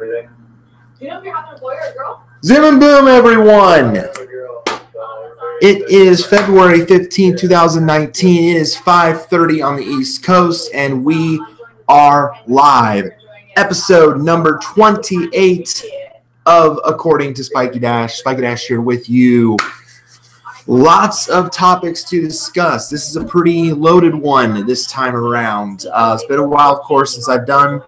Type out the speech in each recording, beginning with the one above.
Zim and boom, everyone. It is February 15, 2019. It is 5:30 on the East Coast, and we are live. Episode number 28 of According to Spiky Dash. Spiky Dash here with you. Lots of topics to discuss. This is a pretty loaded one this time around. It's been a while, of course, since I've done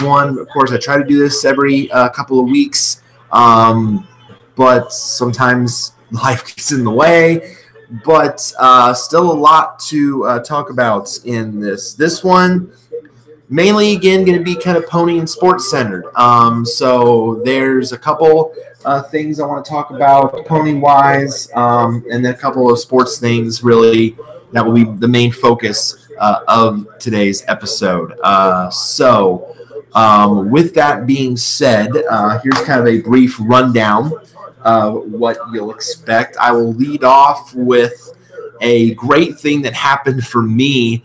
one. Of course, I try to do this every couple of weeks, but sometimes life gets in the way. But still a lot to talk about in this. This one, mainly, again, going to be kind of pony and sports centered. So there's a couple things I want to talk about pony-wise, and then a couple of sports things, really, that will be the main focus of today's episode. With that being said, here's kind of a brief rundown of what you'll expect. I will lead off with a great thing that happened for me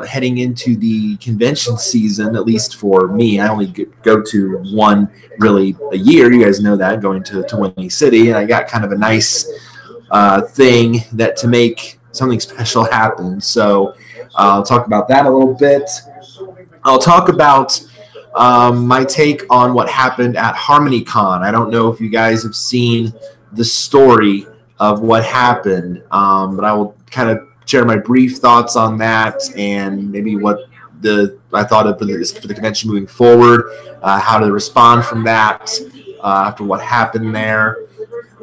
heading into the convention season, at least for me. I only go to one really a year. You guys know that, going to Windy City, and I got kind of a nice thing that to make something special happen. So I'll talk about that a little bit. I'll talk about my take on what happened at HarmonyCon. I don't know if you guys have seen the story of what happened, but I will kind of share my brief thoughts on that and maybe what I thought of for the convention moving forward, how to respond from that after what happened there.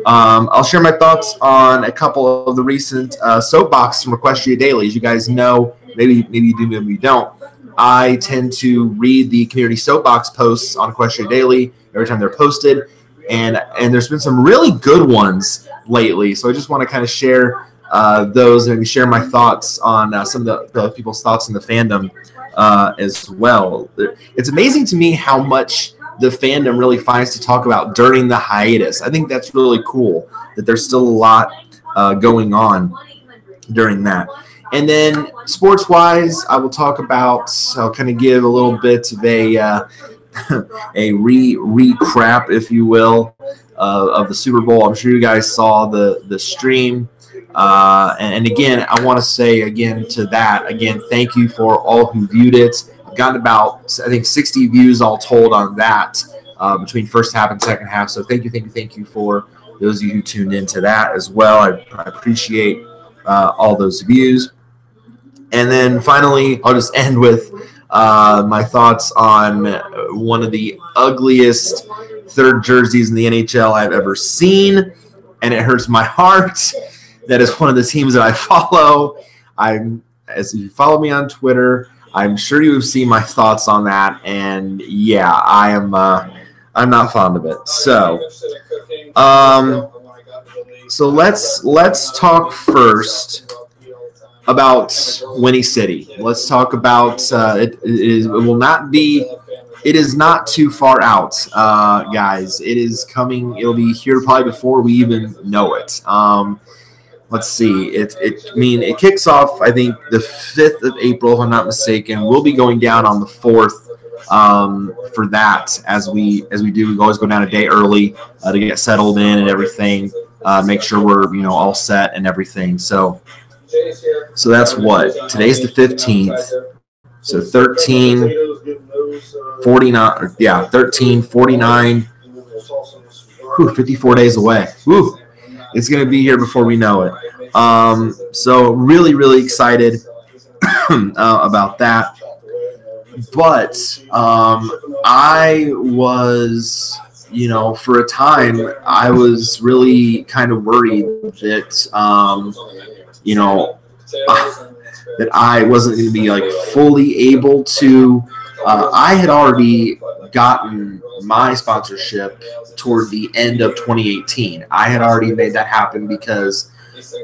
I'll share my thoughts on a couple of the recent soapboxes from Equestria Daily. As you guys know, maybe you do, maybe you don't, I tend to read the community soapbox posts on Equestria Daily every time they're posted, and there's been some really good ones lately. So I just want to kind of share those and maybe share my thoughts on some of the people's thoughts in the fandom as well. It's amazing to me how much the fandom really finds to talk about during the hiatus. I think that's really cool that there's still a lot going on during that. And then sports-wise, I will talk about, I'll kind of give a little bit of a recrap, if you will, of the Super Bowl. I'm sure you guys saw the stream. And again, I want to say again to that, thank you for all who viewed it. I've gotten about, I think, 60 views all told on that between first half and second half. So thank you for those of you who tuned into that as well. I appreciate all those views. And then finally, I'll just end with my thoughts on one of the ugliest third jerseys in the NHL I've ever seen, and it hurts my heart. That is one of the teams that I follow. As you follow me on Twitter, I'm sure you have seen my thoughts on that, and yeah, I'm not fond of it. So let's talk first about Windy City. Let's talk about it is not too far out, guys. It is coming. It'll be here probably before we even know it. Let's see. It kicks off, I think, the 5th of April, if I'm not mistaken. We'll be going down on the 4th for that. As we do, we always go down a day early to get settled in and everything. Make sure we're all set and everything. So that's what today's the 15th. So 1349. Yeah, 1349. 54 days away. Whew. It's going to be here before we know it. So really, really excited about that. But I was, for a time, I was really kind of worried that, that I wasn't going to be fully able to. I had already gotten my sponsorship toward the end of 2018. I had already made that happen because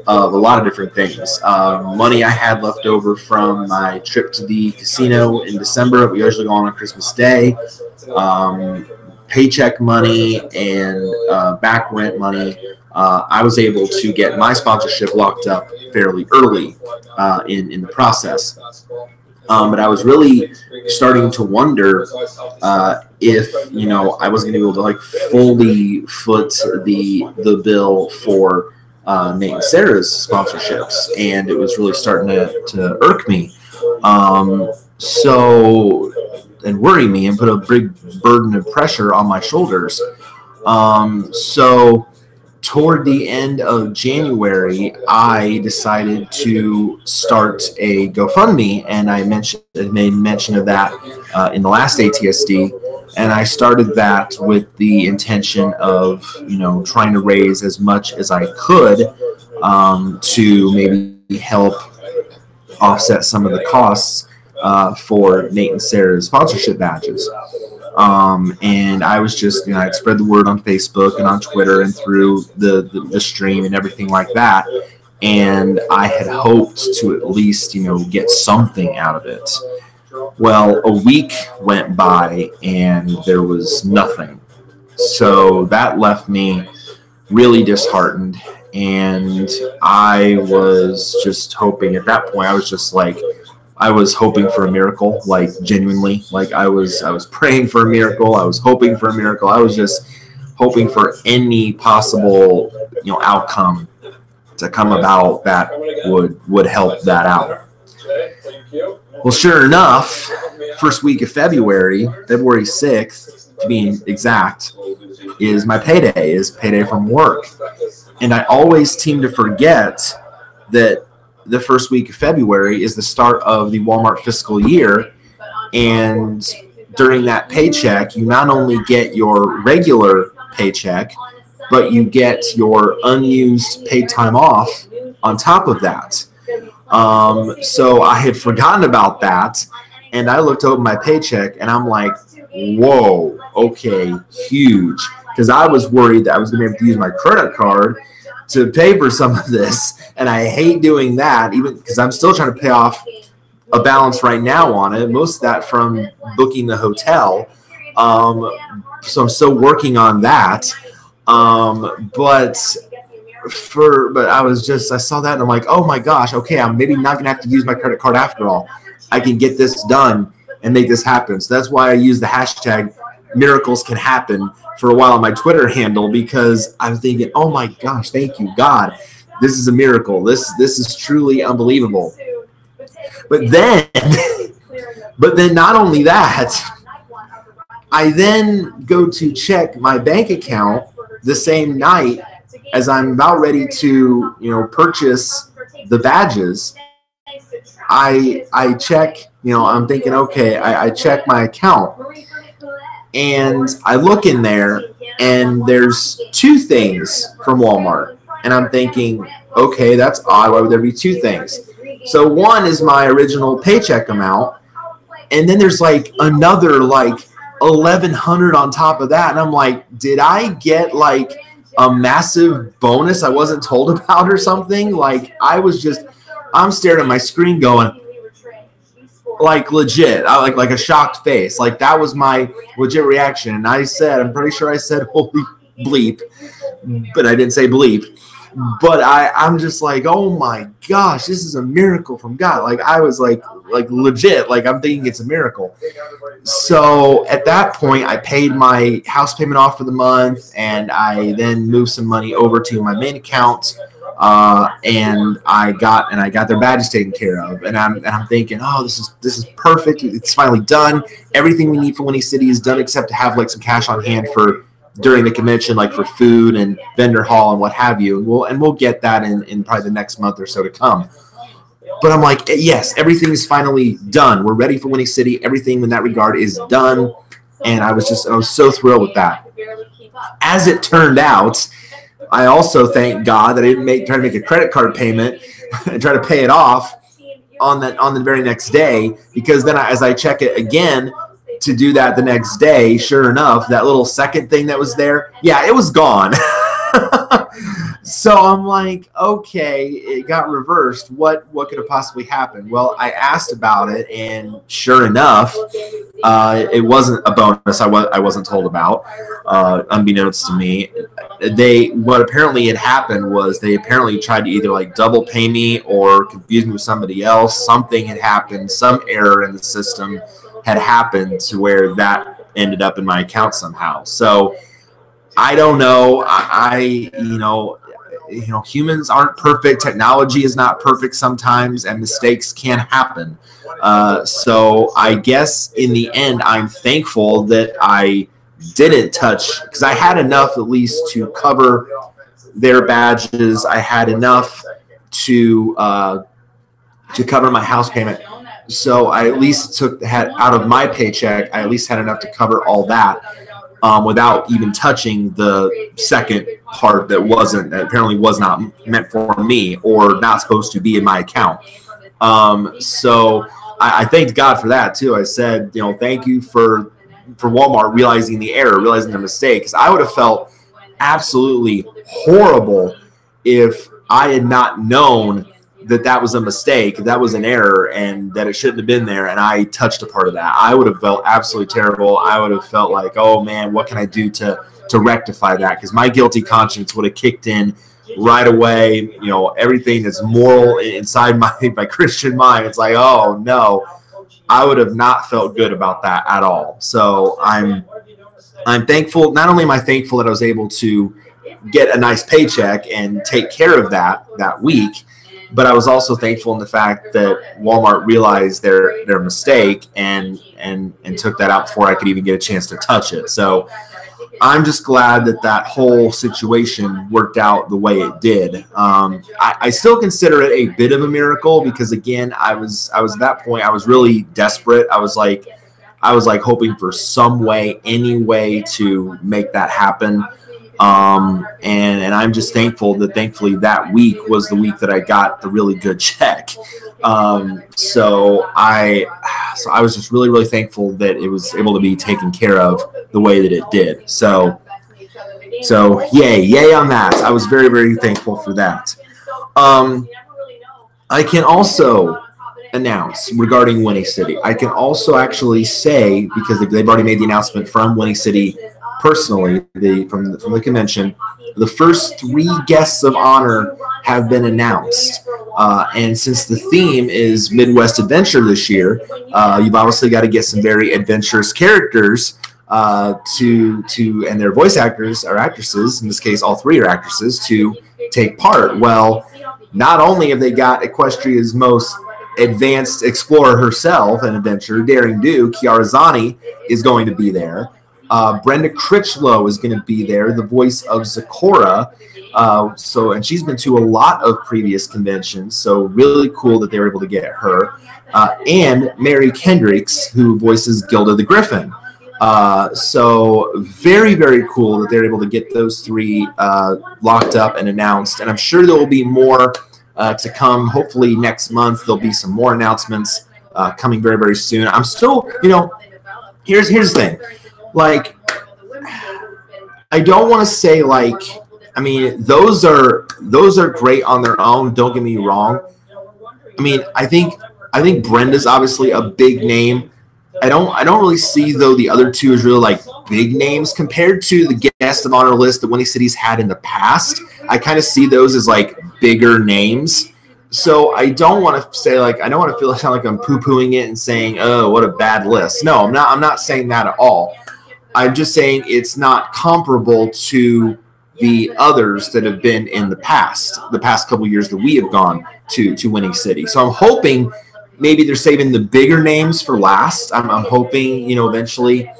of a lot of different things. Money I had left over from my trip to the casino in December. We usually go on Christmas Day. Paycheck money and back rent money. I was able to get my sponsorship locked up fairly early in the process. But I was really starting to wonder if I was going to be able to like fully foot the bill for Nate and Sarah's sponsorships, and it was really starting to irk me, and worry me, and put a big burden of pressure on my shoulders. So toward the end of January, I decided to start a GoFundMe, and I made mention of that in the last ATSD, and I started that with the intention of trying to raise as much as I could to maybe help offset some of the costs for Nate and Sarah's sponsorship badges. And I was just, I'd spread the word on Facebook and on Twitter and through the stream and everything like that. And I had hoped to at least, get something out of it. Well, a week went by and there was nothing. So that left me really disheartened. And I was just hoping, at that point, I was just like, I was hoping for a miracle, like genuinely, like I was praying for a miracle. I was hoping for a miracle. I was just hoping for any possible, outcome to come about that would help that out. Well, sure enough, first week of February 6th, to be exact, is my payday, is payday from work. And I always seem to forget that the first week of February is the start of the Walmart fiscal year, and during that paycheck, you not only get your regular paycheck, but you get your unused paid time off on top of that. So I had forgotten about that, and I looked over my paycheck, and I'm like, whoa, okay, huge, because I was worried that I was going to be able to use my credit card to pay for some of this, and I hate doing that, even because I'm still trying to pay off a balance right now on it, most of that from booking the hotel. So I'm still working on that. But I saw that and I'm like, oh my gosh, okay, I'm maybe not gonna have to use my credit card after all. I can get this done and make this happen. So that's why I use the hashtag miracles can happen for a while on my Twitter handle, because I'm thinking, oh my gosh, thank you, God. This is a miracle. This is truly unbelievable. But then not only that, I then go to check my bank account the same night as I'm about ready to, purchase the badges. I check, I'm thinking, okay, I check my account. And I look in there, and there's two things from Walmart. And I'm thinking, okay, that's odd. Why would there be two things? So one is my original paycheck amount, and then there's like another like $1,100 on top of that. And I'm like, did I get like a massive bonus I wasn't told about or something? Like I'm staring at my screen going, like legit, like a shocked face. Like that was my legit reaction. And I'm pretty sure I said holy bleep, but I didn't say bleep. But I'm just like, oh my gosh, this is a miracle from God. Like I was like legit, like I'm thinking it's a miracle. So at that point, I paid my house payment off for the month, and I then moved some money over to my main account. And I got their badges taken care of, and I'm thinking, oh, this is perfect. It's finally done. Everything we need for Winnie City is done, except to have like some cash on hand for during the convention, like for food and vendor hall and what have you. We'll get that in probably the next month or so to come. But I'm like, yes, everything is finally done. We're ready for Winnie City. Everything in that regard is done, and I was so thrilled with that. As it turned out, I also thank God that I didn't try to make a credit card payment and try to pay it off on the very next day, because then as I check it again to do that the next day, sure enough, that little second thing that was there, yeah, it was gone. So I'm like, okay, it got reversed. What could have possibly happened? Well, I asked about it, and sure enough, it wasn't a bonus I wasn't told about, unbeknownst to me. What apparently had happened was they apparently tried to either like double pay me or confuse me with somebody else. Something had happened, some error in the system had happened to where that ended up in my account somehow. So I don't know. Humans aren't perfect. Technology is not perfect sometimes, and mistakes can happen. So I guess in the end, I'm thankful that I didn't touch, because I had enough at least to cover their badges. I had enough to cover my house payment. So I at least had out of my paycheck, I at least had enough to cover all that. Without even touching the second part that apparently was not meant for me or not supposed to be in my account. So I thanked God for that too. I said, thank you for Walmart realizing the error, realizing the mistake, because I would have felt absolutely horrible if I had not known that was a mistake, that was an error, and that it shouldn't have been there, and I touched a part of that. I would have felt absolutely terrible. I would have felt like, oh man, what can I do to rectify that? Because my guilty conscience would have kicked in right away. Everything that's moral inside my Christian mind, it's like, oh no, I would have not felt good about that at all. So I'm thankful. Not only am I thankful that I was able to get a nice paycheck and take care of that week, but I was also thankful in the fact that Walmart realized their mistake and took that out before I could even get a chance to touch it. So I'm just glad that whole situation worked out the way it did. I still consider it a bit of a miracle because, again, I was at that point, I was really desperate. I was like hoping for some way, any way to make that happen. And I'm just thankful that thankfully that week was the week that I got the really good check. So I was just really, really thankful that it was able to be taken care of the way that it did. So yay on that. I was very, very thankful for that. I can also announce regarding Winnie City. I can also actually say, because they've already made the announcement from Winnie City personally, from the convention, the first 3 guests of honor have been announced. And since the theme is Midwest Adventure this year, you've obviously got to get some very adventurous characters and their voice actors or actresses, in this case all 3 are actresses, to take part. Well, not only have they got Equestria's most advanced explorer herself and adventurer, Daring Do, Kiara Zani, is going to be there. Brenda Critchlow is going to be there, the voice of Zecora. And she's been to a lot of previous conventions, so really cool that they were able to get her. And Mary Kendricks, who voices Gilda the Griffin. So very, very cool that they're able to get those 3 locked up and announced. And I'm sure there will be more to come. Hopefully next month there'll be some more announcements coming very, very soon. I'm still, here's the thing. Like, I don't want to say those are great on their own. Don't get me wrong. I think Brenda's obviously a big name. I don't really see though the other 2 as really big names compared to the guest of honor list that Winnie City's had in the past. I kind of see those as bigger names. So I don't want to say I don't want to sound like I'm poo-pooing it and saying, oh, what a bad list. No, I'm not saying that at all. I'm just saying it's not comparable to the others that have been in the past couple years that we have gone to Winnie City. So I'm hoping maybe they're saving the bigger names for last. I'm hoping, eventually,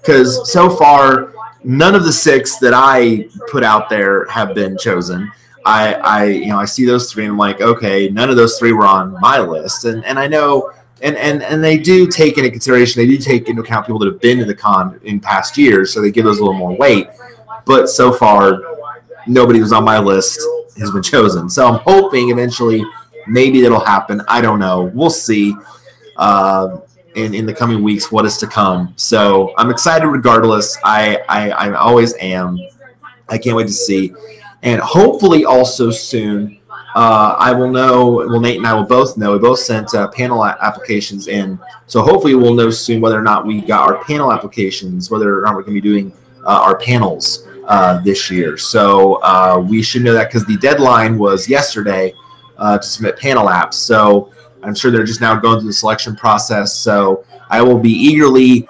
because so far none of the 6 that I put out there have been chosen. I see those 3 and I'm like, okay, none of those 3 were on my list, and I know. And they do take into consideration, they do take into account people that have been to the con in past years, so they give those a little more weight. But so far, nobody who's on my list has been chosen. So I'm hoping eventually maybe that'll happen. I don't know. We'll see in the coming weeks what is to come. So I'm excited regardless. I always am. I can't wait to see. And hopefully also soon, I will know, well, Nate and I will both know, we both sent panel applications in. So hopefully we'll know soon whether or not we got our panel applications, whether or not we're going to be doing our panels this year. So we should know that because the deadline was yesterday to submit panel apps. So I'm sure they're just now going through the selection process. So I will be eagerly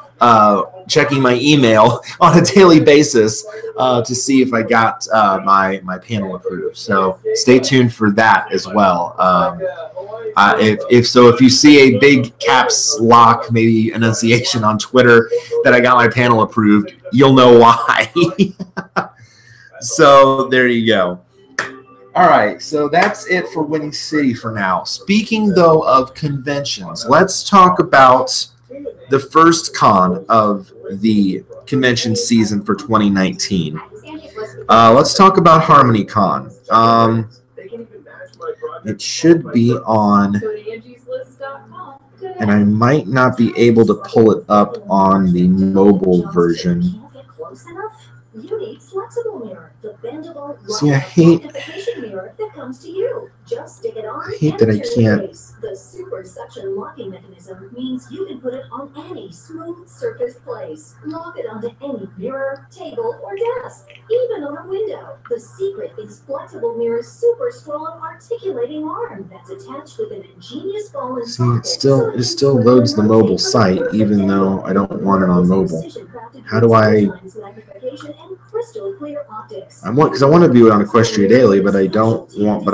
checking my email on a daily basis to see if I got my panel approved. So stay tuned for that as well. If you see a big caps lock, maybe enunciation on Twitter that I got my panel approved, you'll know why. So there you go. All right, so that's it for Winning City for now. Speaking, though, of conventions, let's talk about the first con of the convention season for 2019. Let's talk about HarmonyCon. It should be on, and I might not be able to pull it up on the mobile version. See, I hate that I can't. The super suction locking mechanism means you can put it on any smooth surface place. Lock it onto any mirror, table, or desk, even on a window. The secret is Flexible Mirror's super strong articulating arm that's attached with an ingenious ball and socket. See, it still loads the mobile site, even though I don't want it on mobile. How do I? Because I want to view it on Equestria Daily, but I don't want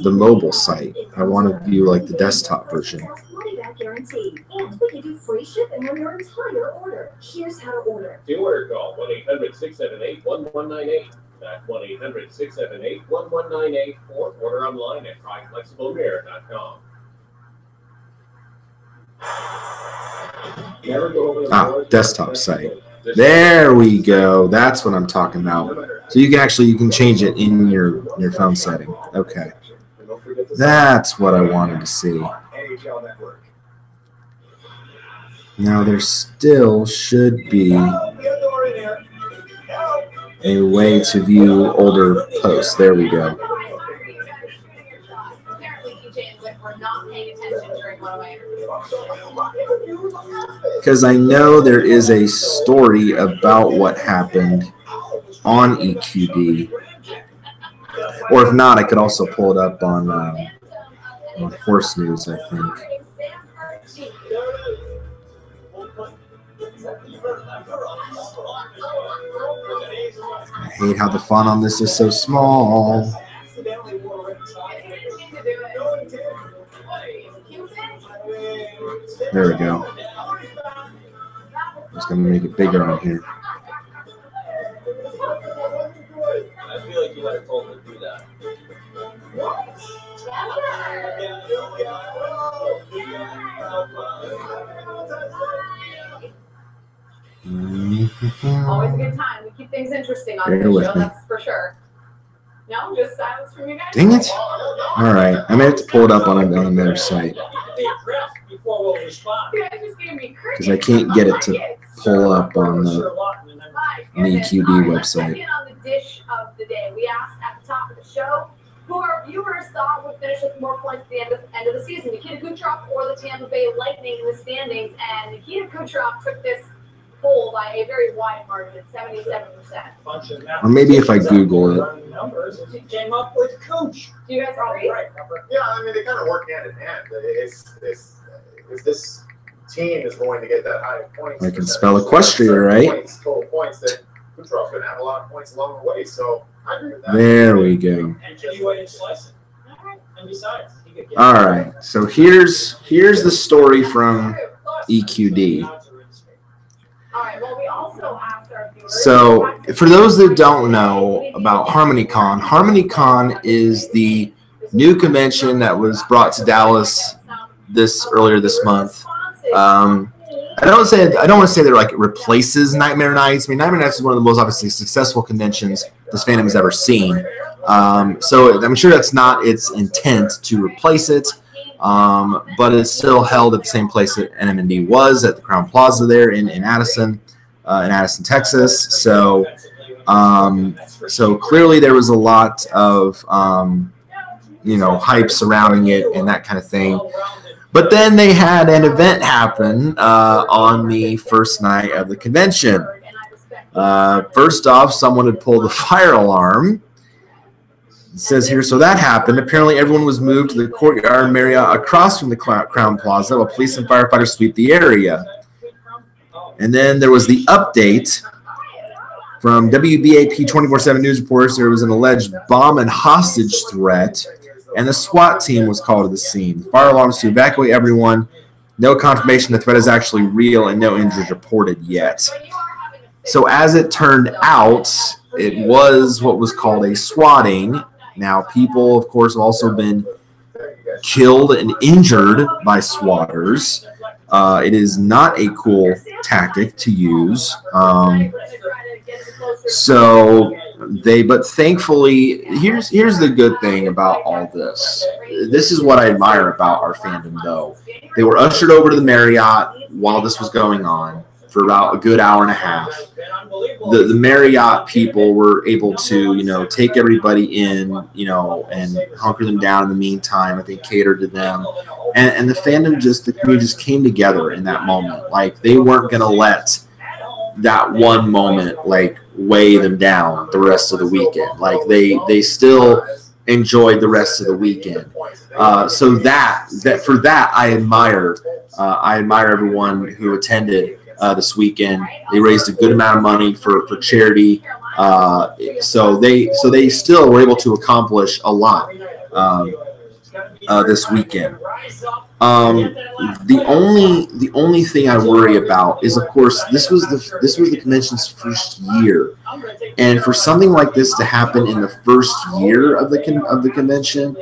the mobile site. I want to view like the desktop version. And we can do free shipping on your entire order. Here's how to order. To order, call 1-800-678-1198. That's 1-800-678-1198, or order online at tryflexiblemirror.com. Desktop site. There we go. That's what I'm talking about. So you can change it in your phone setting. Okay. That's what I wanted to see. Now there still should be a way to view older posts. There we go. Because I know there is a story about what happened on EQD. Or if not, I could also pull it up on Horse News, I think. I hate how the font on this is so small. There we go. I'm just going to make it bigger on here. I feel like you would have told me to do that. Always a good time. We keep things interesting on this show, that's for sure. No, just silence from you guys. Dang it. All right. I may have to pull it up on another site. Because I can't get it to pull up on the EQD website. On the dish of the day, we asked at the top of the show who our viewers thought would finish with more points at the end of the season, Nikita Kucherov or the Tampa Bay Lightning in the standings, and Nikita Kucherov took this poll by a very wide margin, 77%. Or maybe if I Google it. Numbers, it came up with Coach. Do you guys agree? Yeah, I mean, they kind of work hand in hand. If this team is going to get that high points, I can spell Equestria, right? Total points, then Kucherov's going to have a lot of points along the way. So I agree with that. There we go. And you go ahead and slice it. And besides, all right. So here's the story from EQD. So for those that don't know about HarmonyCon, HarmonyCon is the new convention that was brought to Dallas earlier this month. I don't want to say that like it replaces Nightmare Nights. I mean, Nightmare Nights is one of the most obviously successful conventions this fandom has ever seen. So I'm sure that's not its intent to replace it, but it's still held at the same place that NMND was, at the Crown Plaza there in Addison, Texas. So So clearly there was a lot of, hype surrounding it and that kind of thing. But then they had an event happen on the first night of the convention. First off, someone had pulled the fire alarm. It says here, so that happened. Apparently everyone was moved to the courtyard Marriott across from the Crown Plaza while police and firefighters sweep the area. And then there was the update from WBAP 24/7 News reporters. There was an alleged bomb and hostage threat, and the SWAT team was called to the scene. Fire alarms to evacuate everyone. No confirmation the threat is actually real, and no injuries reported yet. So as it turned out, it was what was called a swatting. Now, people, of course, have also been killed and injured by swatters. It is not a cool tactic to use. But thankfully, here's the good thing about all this. This is what I admire about our fandom, though. They were ushered over to the Marriott while this was going on for about a good hour and a half. The Marriott people were able to, take everybody in, and hunker them down in the meantime. I think catered to them. And the fandom the community just came together in that moment. Like, they weren't going to let that one moment, weigh them down the rest of the weekend. Like, they still enjoyed the rest of the weekend. So that for that, I admire everyone who attended this weekend. They raised a good amount of money for charity. So they still were able to accomplish a lot this weekend. The only thing I worry about is, of course, this was the convention's first year, and for something like this to happen in the first year of the convention,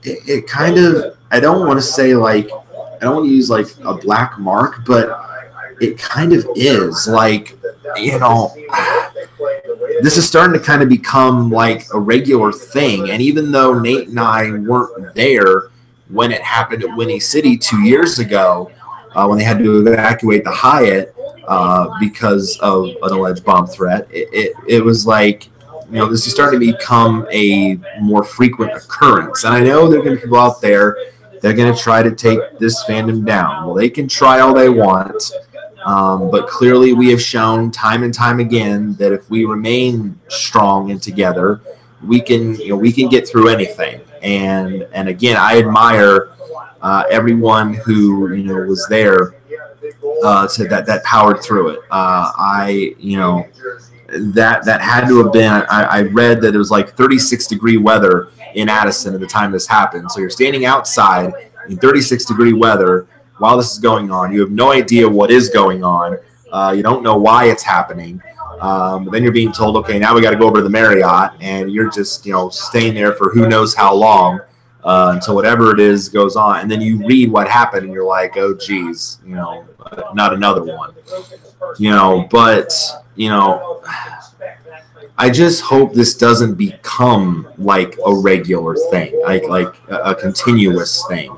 it kind of, I don't want to use a black mark, but it kind of is. This is starting to kind of become a regular thing. And even though Nate and I weren't there when it happened at Winnie City 2 years ago, when they had to evacuate the Hyatt because of an alleged bomb threat, it was this is starting to become a more frequent occurrence. And I know there are going to be people out there that are going to try to take this fandom down. Well, they can try all they want. But clearly we have shown time and time again that if we remain strong and together, we can get through anything. And again, I admire everyone who was there that powered through it. That had to have been. I read that it was 36-degree weather in Addison at the time this happened. So you're standing outside in 36-degree weather while this is going on. You have no idea what is going on. You don't know why it's happening. Then you're being told, okay, now we got to go over to the Marriott, and you're just staying there for who knows how long until whatever it is goes on. And then you read what happened, and you're like, oh, geez, not another one. But I just hope this doesn't become a regular thing, like a continuous thing.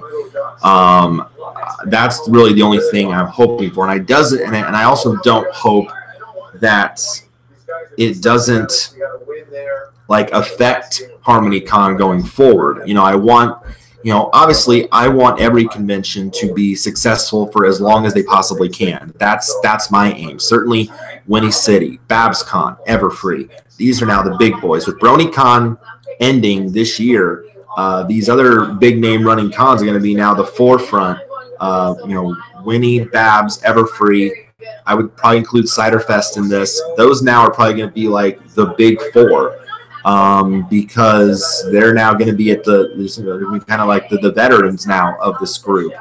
That's really the only thing I'm hoping for, and I also don't hope that it doesn't affect HarmonyCon going forward. I want, obviously I want every convention to be successful for as long as they possibly can. That's my aim. Certainly Winnie City, BabsCon, Everfree. These are now the big boys. With BronyCon ending this year, these other big name running cons are going to be now the forefront. Winnie, Babs, Everfree. I would probably include Ciderfest in this. Those now are probably going to be the big four, because they're now going to be at kind of the veterans now of this group.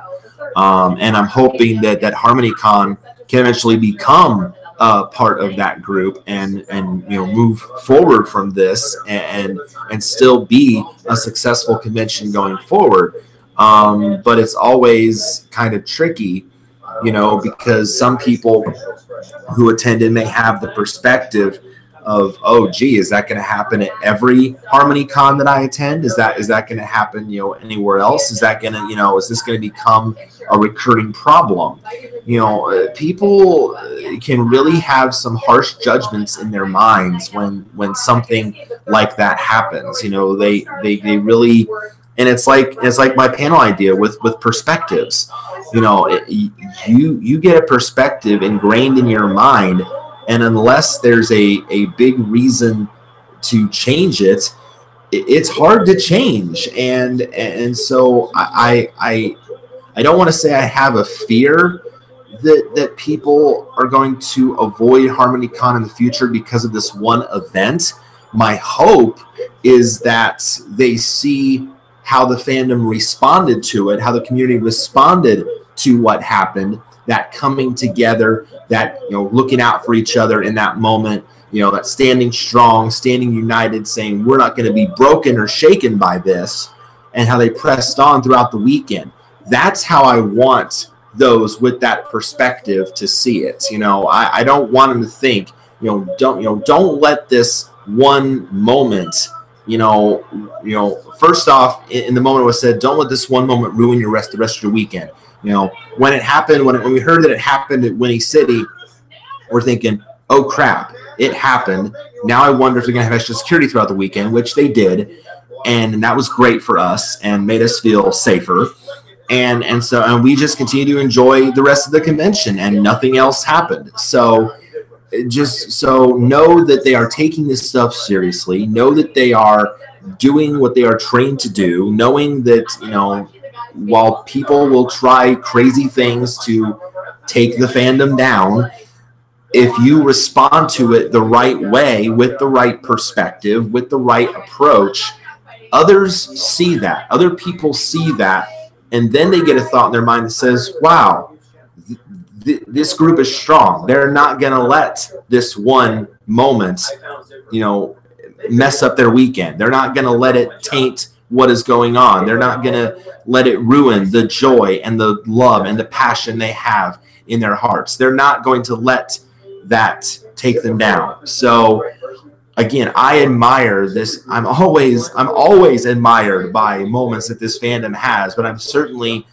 And I'm hoping that HarmonyCon can eventually become part of that group and move forward from this and still be a successful convention going forward. But it's always kind of tricky, because some people who attended may have the perspective oh, gee, is that going to happen at every HarmonyCon that I attend? Is that going to happen, anywhere else? Is that going to, is this going to become a recurring problem? People can really have some harsh judgments in their minds when something like that happens. They really, and it's like my panel idea with perspectives. You get a perspective ingrained in your mind, and unless there's a big reason to change it, it's hard to change. And so I don't want to say I have a fear that people are going to avoid HarmonyCon in the future because of this one event. My hope is that they see how the fandom responded to it, how the community responded to what happened, that coming together, that looking out for each other in that moment, that standing strong, standing united, saying we're not going to be broken or shaken by this, and how they pressed on throughout the weekend. That's how I want those with that perspective to see it. I don't want them to think, don't let this one moment, first off, in the moment it was said, don't let this one moment ruin the rest of your weekend. When it happened, when we heard that it happened at Winnie City, we're thinking, oh crap, it happened. Now I wonder if they're going to have extra security throughout the weekend, which they did, and that was great for us and made us feel safer. And we just continue to enjoy the rest of the convention, and nothing else happened. So know that they are taking this stuff seriously. Know that they are doing what they are trained to do, knowing that while people will try crazy things to take the fandom down, if you respond to it the right way, with the right perspective, with the right approach, others see that. Other people see that. And then they get a thought in their mind that says, wow, this group is strong. They're not going to let this one moment, mess up their weekend. They're not going to let it taint what is going on. They're not going to let it ruin the joy and the love and the passion they have in their hearts. They're not going to let that take them down. So again, I admire this. I'm always admired by moments that this fandom has, but I'm certainly,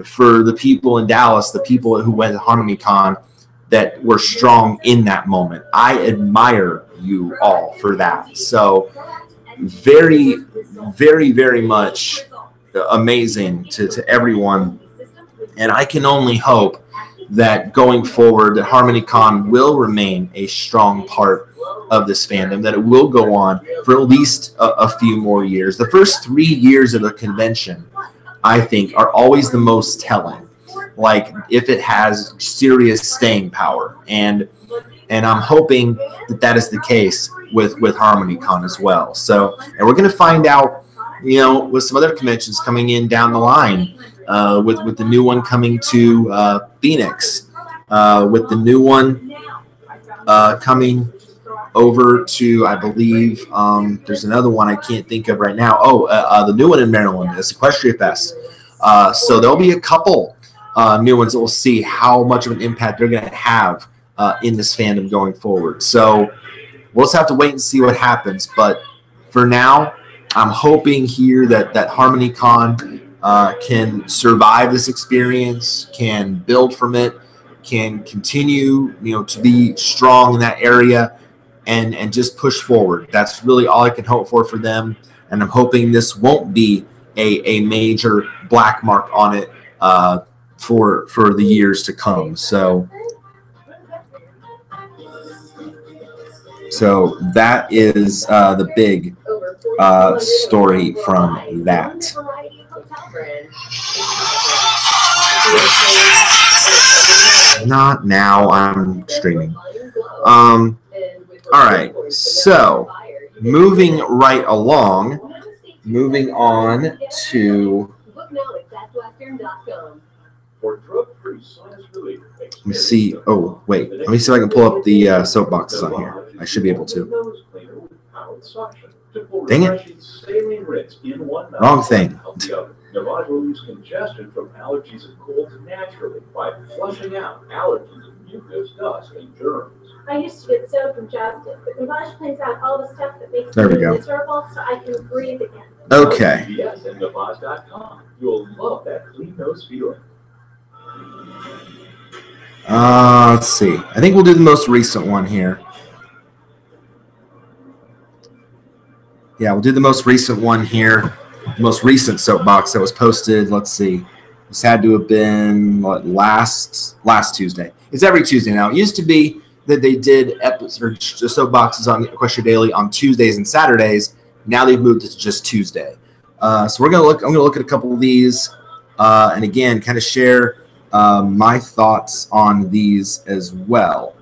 for the people in Dallas, the people who went to HarmonyCon, that were strong in that moment. I admire you all for that. So very, very, very much amazing to everyone. And I can only hope that going forward, that HarmonyCon will remain a strong part of this fandom, that it will go on for at least a few more years. The first 3 years of the convention, I think, are always the most telling, like if it has serious staying power. And I'm hoping that is the case with HarmonyCon as well. So, and we're going to find out, with some other conventions coming in down the line, with the new one coming to Phoenix, with the new one coming over to, I believe, there's another one I can't think of right now. The new one in Maryland is Equestria Fest. So there'll be a couple new ones that we'll see how much of an impact they're going to have in this fandom going forward. So we'll just have to wait and see what happens. But for now, I'm hoping here that HarmonyCon can survive this experience, can build from it, can continue, to be strong in that area, and just push forward. That's really all I can hope for them. And I'm hoping this won't be a major black mark on it for the years to come. So that is the big story from that. Not now, I'm streaming. All right, so moving right along, moving on to, let me see. Oh, wait. Let me see if I can pull up the soapboxes on here. I should be able to. Dang it. Wrong thing. The body relieves congestion from allergies and colds naturally by flushing out allergens, mucus, dust, and germs. I used to get so congested. The Gavage cleans out all the stuff that makes There we me go. miserable so I can breathe again. Okay. Yes, and Gavage.com. You'll love that clean nose feeling. Let's see. I think we'll do the most recent one here. Yeah, we'll do the most recent one here. The most recent soapbox that was posted. Let's see. This had to have been what, last Tuesday. It's every Tuesday now. It used to be that they did soapboxes on Equestria Daily on Tuesdays and Saturdays. Now they've moved it to just Tuesday. So we're gonna look. I'm gonna look at a couple of these, and again, kind of share my thoughts on these as well.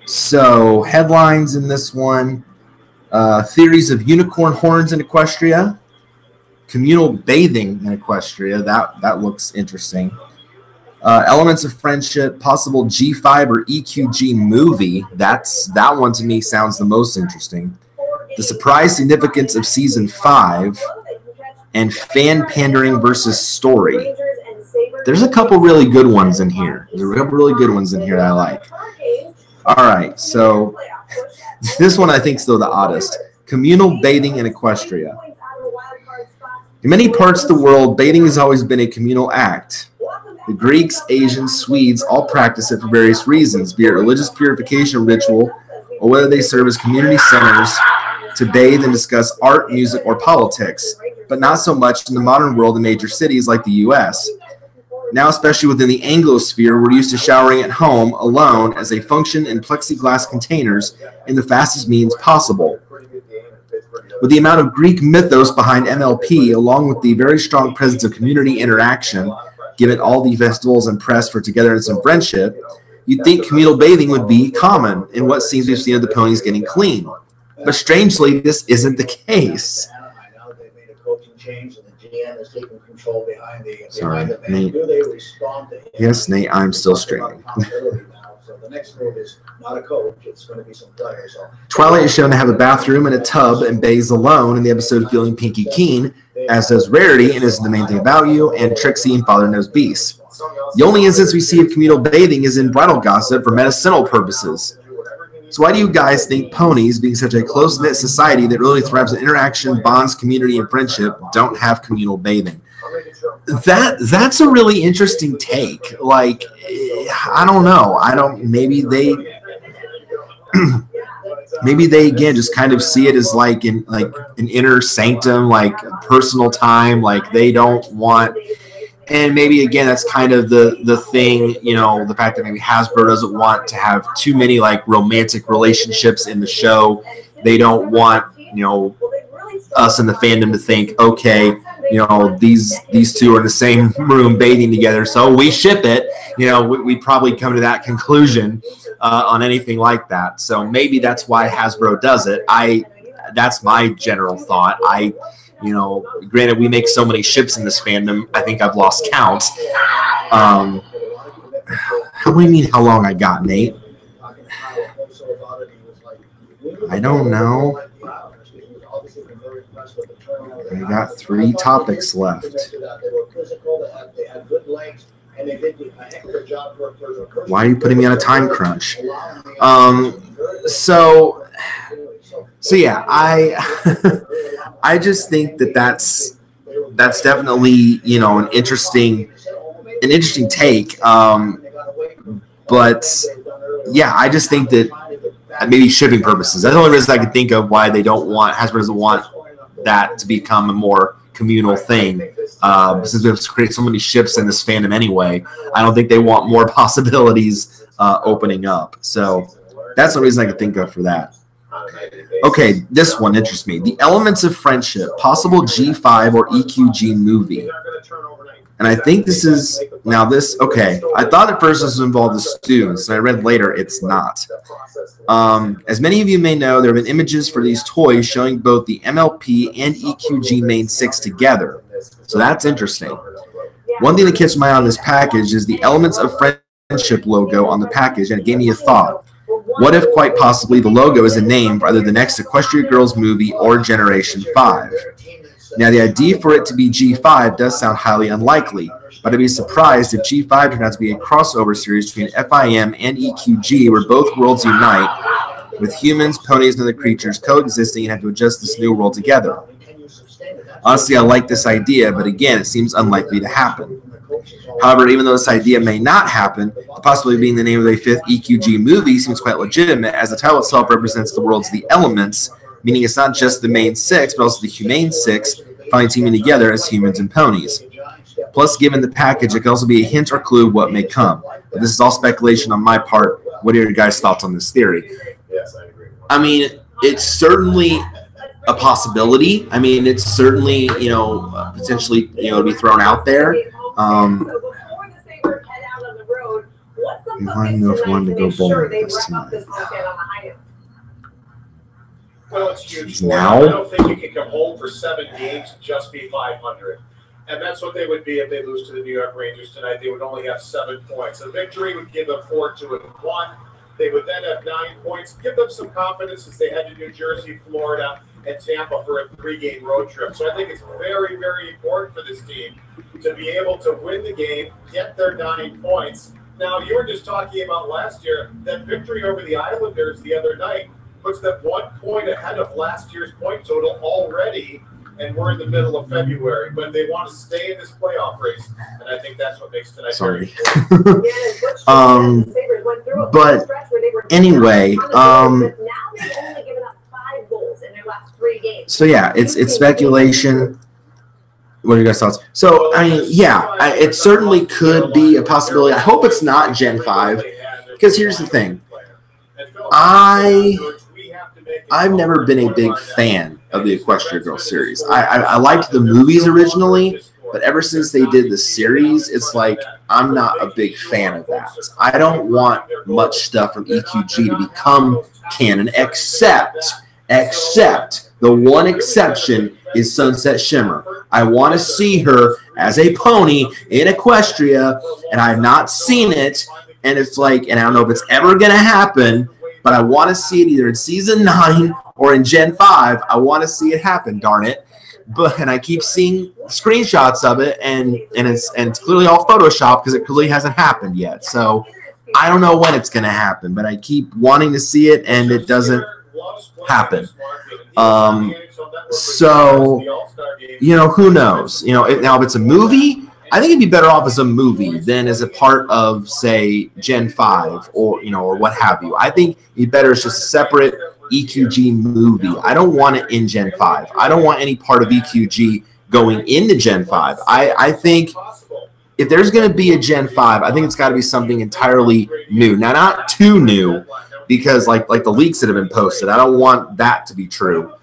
So headlines in this one: theories of unicorn horns in Equestria, communal bathing in Equestria. That looks interesting. Elements of friendship, possible G5 or EQG movie. That one to me sounds the most interesting. The surprise significance of season 5, and fan pandering versus story. There's a couple really good ones in here. There's a couple really good ones in here that I like. All right, so this one I think is still the oddest. Communal bathing in Equestria. In many parts of the world, bathing has always been a communal act. The Greeks, Asians, Swedes all practice it for various reasons, be it religious purification ritual, or whether they serve as community centers to bathe and discuss art, music, or politics, but not so much in the modern world in major cities like the U.S. Now, especially within the Anglosphere, we're used to showering at home alone as they function in plexiglass containers in the fastest means possible. With the amount of Greek mythos behind MLP, along with the very strong presence of community interaction, given all the festivals and press for togetherness and friendship, you'd think communal bathing would be common in what seems we've seen of the ponies getting clean. But strangely, this isn't the case. Sorry, Nate. Yes, Nate, I'm still streaming. Twilight is shown to have a bathroom and a tub and bathes alone in the episode of Feeling Pinky Keen, as does Rarity and Isn't the Main Thing About You, and Trixie and Father Knows Beast. The only instance we see of communal bathing is in bridal gossip for medicinal purposes. So why do you guys think ponies, being such a close-knit society that really thrives on interaction, bonds, community, and friendship, don't have communal bathing? That's a really interesting take. Like, I don't know. Maybe they again just kind of see it as like an inner sanctum, like personal time, like they don't want. And maybe, again, that's kind of the thing, the fact that maybe Hasbro doesn't want to have too many, like, romantic relationships in the show. They don't want, us in the fandom to think, okay, these two are in the same room bathing together, so we ship it. We'd probably come to that conclusion on anything like that. So maybe that's why Hasbro does it. That's my general thought. Granted, we make so many ships in this fandom, I think I've lost count. How do you mean how long I got, Nate? I don't know. I got 3 topics left. Why are you putting me on a time crunch? So yeah, I just think that's definitely an interesting take. But yeah, I just think that maybe shipping purposes. That's the only reason I can think of why Hasbro doesn't want that to become a more communal thing. Since we have to create so many ships in this fandom anyway, I don't think they want more possibilities opening up. So that's the reason I can think of for that. Okay, this one interests me. The elements of friendship, possible G5 or EQG movie. And I think this is, okay, I thought at first this involved the students, and I read later it's not. As many of you may know, there have been images for these toys showing both the MLP and EQG main 6 together. So that's interesting. One thing that catches my eye on this package is the elements of friendship logo on the package, and it gave me a thought. What if, quite possibly, the logo is a name for either the next Equestria Girls movie or Generation 5? Now, the idea for it to be G5 does sound highly unlikely, but but I'd be surprised if G5 turned out to be a crossover series between FIM and EQG, where both worlds unite, with humans, ponies, and other creatures coexisting and have to adjust this new world together. Honestly, I like this idea, but again, it seems unlikely to happen. However, even though this idea may not happen, the possibility of being the name of a 5th EQG movie seems quite legitimate, as the title itself represents the worlds of the elements, meaning it's not just the main 6, but also the humane 6, finally teaming together as humans and ponies. Plus, given the package, it could also be a hint or clue of what may come. But this is all speculation on my part. What are your guys' thoughts on this theory? Yes, I agree. I mean, it's certainly a possibility. I mean, it's certainly, potentially, to be thrown out there. I don't know if I wanted to go bowling with this tonight. Well, it's huge. Now? I don't think you can come home for 7 games and just be 500. And that's what they would be if they lose to the New York Rangers tonight. They would only have 7 points. A victory would give them 4-2-1. They would then have 9 points, give them some confidence as they head to New Jersey, Florida, and Tampa for a 3-game road trip. So I think it's very, very important for this team to be able to win the game, get their 9 points. Now, you were just talking about last year, that victory over the Islanders the other night puts them 1 point ahead of last year's point total already, and we're in the middle of February. But they want to stay in this playoff race, and I think that's what makes tonight very important. But anyway, so yeah, it's speculation. What are your guys' thoughts? So, I mean, yeah, it certainly could be a possibility. I hope it's not Gen 5, because here's the thing. I've never been a big fan of the Equestria Girls series. I liked the movies originally, but ever since they did the series, it's like I'm not a big fan of that. I don't want much stuff from EQG to become canon, except the one exception is Sunset Shimmer. I want to see her as a pony in Equestria, and I have not seen it, and it's like, and I don't know if it's ever going to happen, but I want to see it either in Season 9 or in Gen 5. I want to see it happen, darn it. And I keep seeing screenshots of it, and it's clearly all Photoshop because it clearly hasn't happened yet. So I don't know when it's going to happen, but I keep wanting to see it, and it doesn't happen. So, who knows? Now if it's a movie, I think it'd be better off as a movie than as a part of, say, Gen 5 or what have you. I think it'd be better as just a separate EQG movie. I don't want it in Gen 5. I don't want any part of EQG going into Gen 5. I think if there's going to be a Gen 5, I think it's got to be something entirely new. Now, not too new, because like the leaks that have been posted, I don't want that to be true.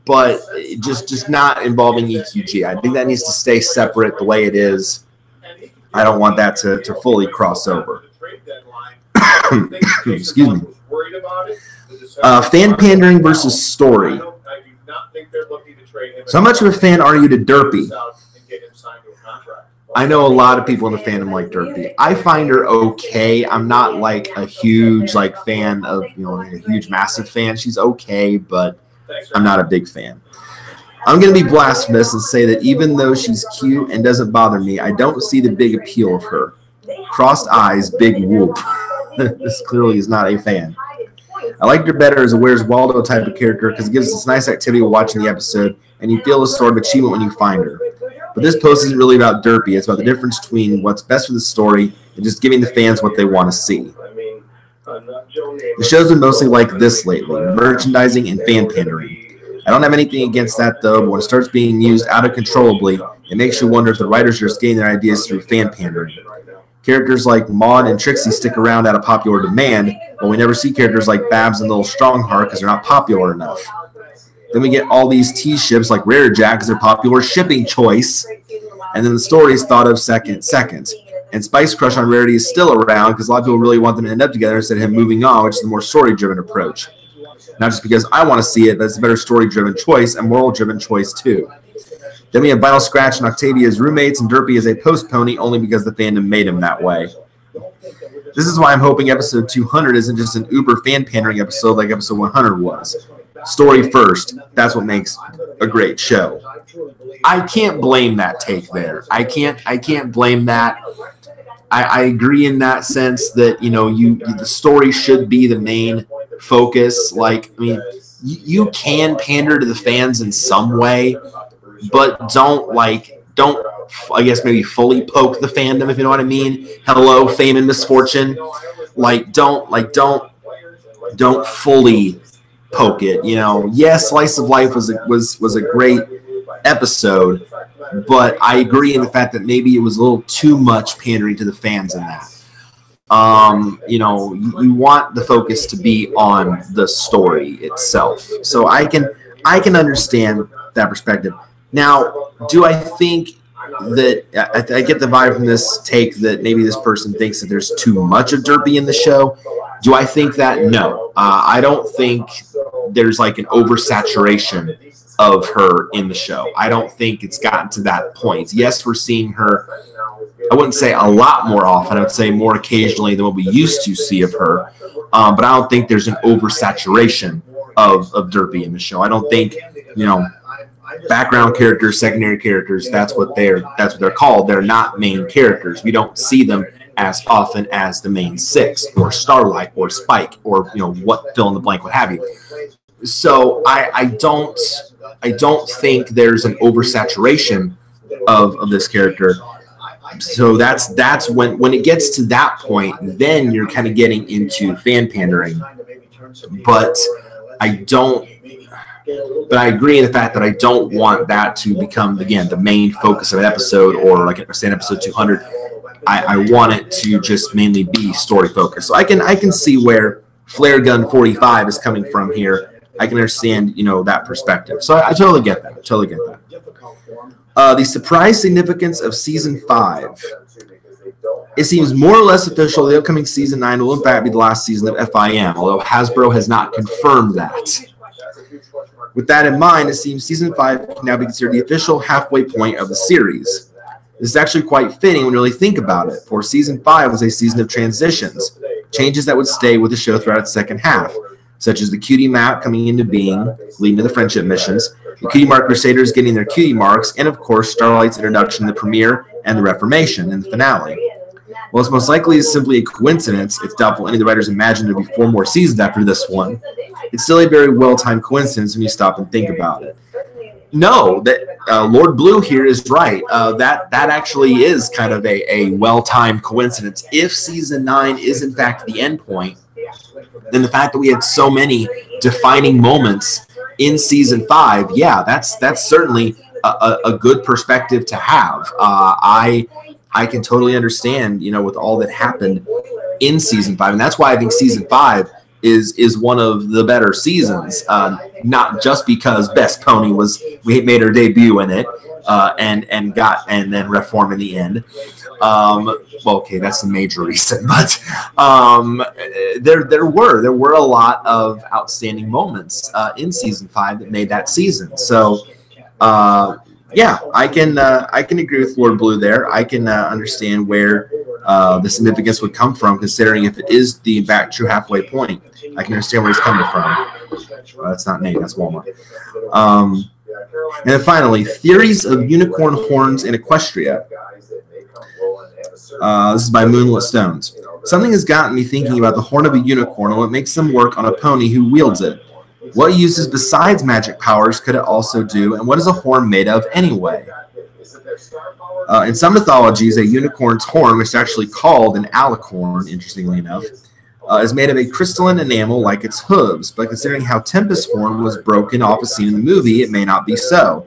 But just not involving EQG. I think that needs to stay separate the way it is. I don't want that to fully cross over. Excuse me. Fan pandering versus story. So how much of a fan are you to Derpy? I know a lot of people in the fandom like Derpy. I find her okay. I'm not like a huge fan of a huge massive fan. She's okay, but I'm not a big fan. I'm going to be blasphemous and say that even though she's cute and doesn't bother me, I don't see the big appeal of her. Crossed eyes, big whoop. This clearly is not a fan. I liked her better as a Where's Waldo type of character because it gives us nice activity while watching the episode, and you feel a sort of achievement when you find her. But this post isn't really about Derpy. It's about the difference between what's best for the story and just giving the fans what they want to see. The show's been mostly like this lately, merchandising and fan pandering. I don't have anything against that, though, but when it starts being used out of controllably, it makes you wonder if the writers are just getting their ideas through fan pandering. Characters like Maud and Trixie stick around out of popular demand, but we never see characters like Babs and Little Strongheart because they're not popular enough. Then we get all these T-ships like Rare Jack because they're popular shipping choice, and then the story is thought of second. And Spike's crush on Rarity is still around because a lot of people really want them to end up together instead of him moving on, which is the more story-driven approach. Not just because I want to see it, but it's a better story-driven choice and moral-driven choice too. Then we have Vinyl Scratch and Octavia as roommates, and Derpy as a post-pony only because the fandom made him that way. This is why I'm hoping episode 200 isn't just an uber fan-pandering episode like episode 100 was. Story first. That's what makes a great show. I can't blame that take there. I can't blame that. I agree in that sense that, you know, the story should be the main focus. Like, I mean, you can pander to the fans in some way, but don't I guess maybe fully poke the fandom, if you know what I mean. Hello, fame and misfortune. Don't fully poke it. You know, yes, Slice of Life was a great episode, but I agree in the fact that maybe it was a little too much pandering to the fans in that. You know, you want the focus to be on the story itself. So I can understand that perspective. Now, do I think that I get the vibe from this take that maybe this person thinks that there's too much of Derpy in the show? Do I think that? No. I don't think there's like an oversaturation of her in the show. I don't think it's gotten to that point. Yes, we're seeing her, I wouldn't say a lot more often. I would say more occasionally than what we used to see of her. But I don't think there's an oversaturation of Derpy in the show. I don't think, you know, background characters, secondary characters, that's what they're called. They're not main characters. We don't see them as often as the main six or Starlight or Spike or, you know, what fill in the blank, what have you. So I don't think there's an oversaturation of this character. So that's when it gets to that point, then you're kind of getting into fan pandering. But I agree in the fact that I don't want that to become, again, the main focus of an episode, or like I said, episode 200. I want it to just mainly be story focused. So I can see where Flare Gun 45 is coming from here. I can understand, you know, that perspective. So I totally get that. The surprise significance of Season 5. It seems more or less official the upcoming Season 9 will in fact be the last season of FIM, although Hasbro has not confirmed that. With that in mind, it seems Season 5 can now be considered the official halfway point of the series. This is actually quite fitting when you really think about it, for Season 5 was a season of transitions, changes that would stay with the show throughout its second half, such as the Cutie map coming into being, leading to the friendship missions, the Cutie Mark Crusaders getting their Cutie Marks, and of course Starlight's introduction to the premiere and the Reformation in the finale. While it's most likely is simply a coincidence, it's doubtful any of the writers imagined there would be 4 more seasons after this one. It's still a very well-timed coincidence when you stop and think about it. No, that Lord Blue here is right. That actually is kind of a well-timed coincidence. If Season 9 is in fact the end point, then the fact that we had so many defining moments in Season 5, yeah, that's certainly a good perspective to have. I can totally understand, you know, with all that happened in Season 5, and that's why I think Season 5 is one of the better seasons. Not just because Best Pony we made her debut in it, and then Reform in the end. Well, okay, that's the major reason, but there were a lot of outstanding moments in Season 5 that made that season. So yeah, I can agree with Lord Blue there. I can understand where the significance would come from, considering if it is the back true halfway point. I can understand where he's coming from. That's not Nate, that's Walmart. And then finally, theories of unicorn horns in Equestria. This is by Moonlit Stones. Something has gotten me thinking about the horn of a unicorn and what makes them work on a pony who wields it. What uses besides magic powers could it also do, and what is a horn made of anyway? In some mythologies, a unicorn's horn, which is actually called an alicorn, interestingly enough, is made of a crystalline enamel like its hooves, but considering how Tempest's horn was broken off a scene in the movie, it may not be so.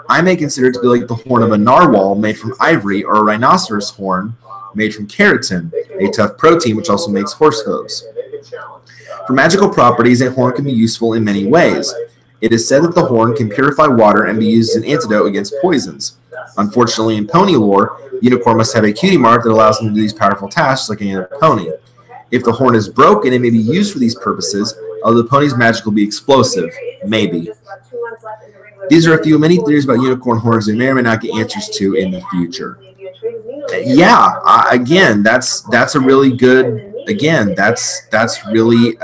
I may consider it to be like the horn of a narwhal made from ivory, or a rhinoceros horn made from keratin, a tough protein which also makes horse hooves. For magical properties, a horn can be useful in many ways. It is said that the horn can purify water and be used as an antidote against poisons. Unfortunately, in pony lore, unicorn must have a cutie mark that allows them to do these powerful tasks like any other pony. If the horn is broken, it may be used for these purposes, although the pony's magic will be explosive. Maybe. These are a few many theories about unicorn horns we may or may not get answers to in the future. Yeah, again, that's a really good. Again, that's really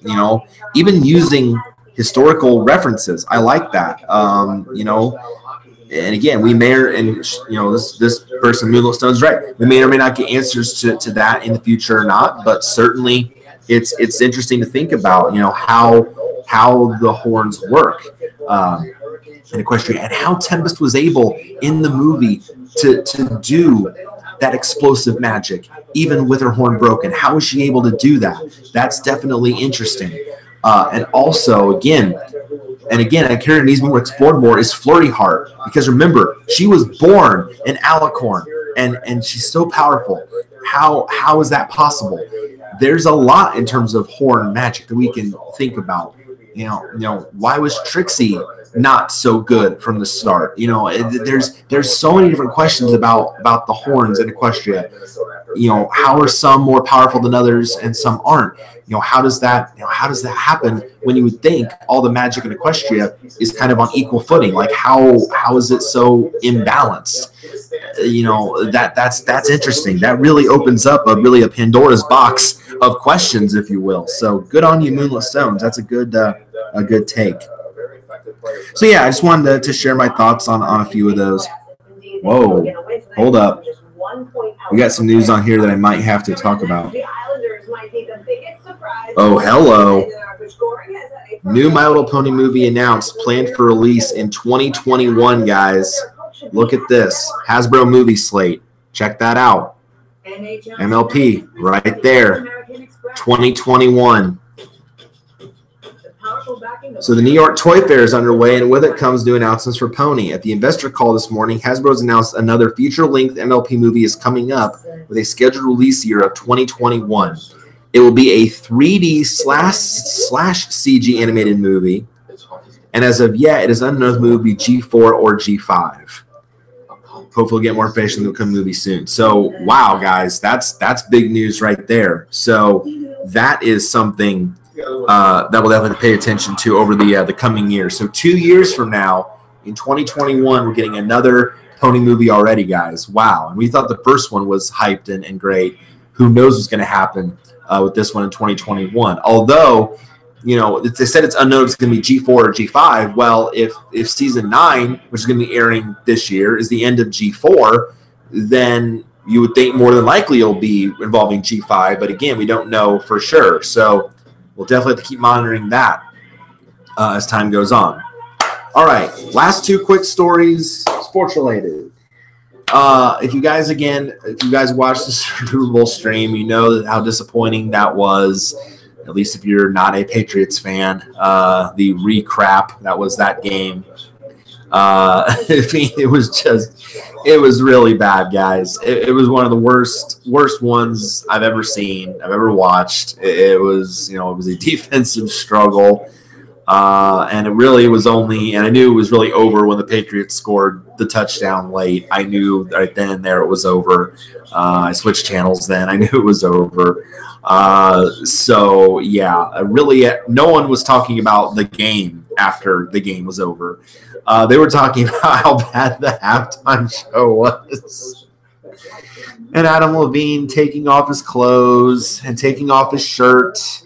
you know, even using historical references. I like that. You know, and again, we may, and you know, this person, Moonlit Stone's right. We may or may not get answers to that in the future or not, but certainly it's interesting to think about, you know, how the horns work in Equestria, and how Tempest was able in the movie to do that explosive magic, even with her horn broken. How was she able to do that? That's definitely interesting. And also, again, a character needs more explored more is Flurry Heart, because remember, she was born an Alicorn, and she's so powerful. How is that possible? There's a lot in terms of horn magic that we can think about. You know, why was Trixie not so good from the start? You know, there's so many different questions about the horns in Equestria. You know, how are some more powerful than others and some aren't? You know, how does that happen when you would think all the magic in Equestria is kind of on equal footing? Like, how is it so imbalanced? You know, that's interesting. That really opens up a Pandora's box of questions, if you will. So good on you, Moonlit Stones. That's a good take. So yeah, I just wanted to share my thoughts on a few of those. Whoa, hold up. We got some news on here that I might have to talk about. Oh, hello. New My Little Pony movie announced, planned for release in 2021, guys. Look at this. Hasbro movie slate. Check that out. MLP, right there. 2021. So the New York Toy Fair is underway, and with it comes new announcements for Pony. At the investor call this morning, Hasbro's announced another feature-length MLP movie is coming up with a scheduled release year of 2021. It will be a 3D slash CG animated movie, and as of yet, it is unknown if the movie will be G4 or G5. Hopefully we'll get more information in the movie soon. So, wow, guys, that's big news right there. So that is something that we'll definitely pay attention to over the coming years. So 2 years from now, in 2021, we're getting another Pony movie already, guys. Wow. And we thought the first one was hyped and great. Who knows what's going to happen with this one in 2021. Although, you know, they said it's unknown if it's going to be G4 or G5. Well, if season 9, which is going to be airing this year, is the end of G4, then you would think more than likely it'll be involving G5. But again, we don't know for sure. So we'll definitely have to keep monitoring that as time goes on. All right, last two quick stories, sports related. If you guys watched the Super Bowl stream, you know how disappointing that was. At least if you're not a Patriots fan, the recrap that was that game. I mean, it was really bad, guys. It was one of the worst ones I've ever seen, I've ever watched. It was a defensive struggle. And it really was only, and I knew it was really over when the Patriots scored the touchdown late. I knew right then and there it was over. I switched channels then. I knew it was over. So, yeah, really, no one was talking about the game after the game was over. They were talking about how bad the halftime show was. And Adam Levine taking off his clothes and taking off his shirt.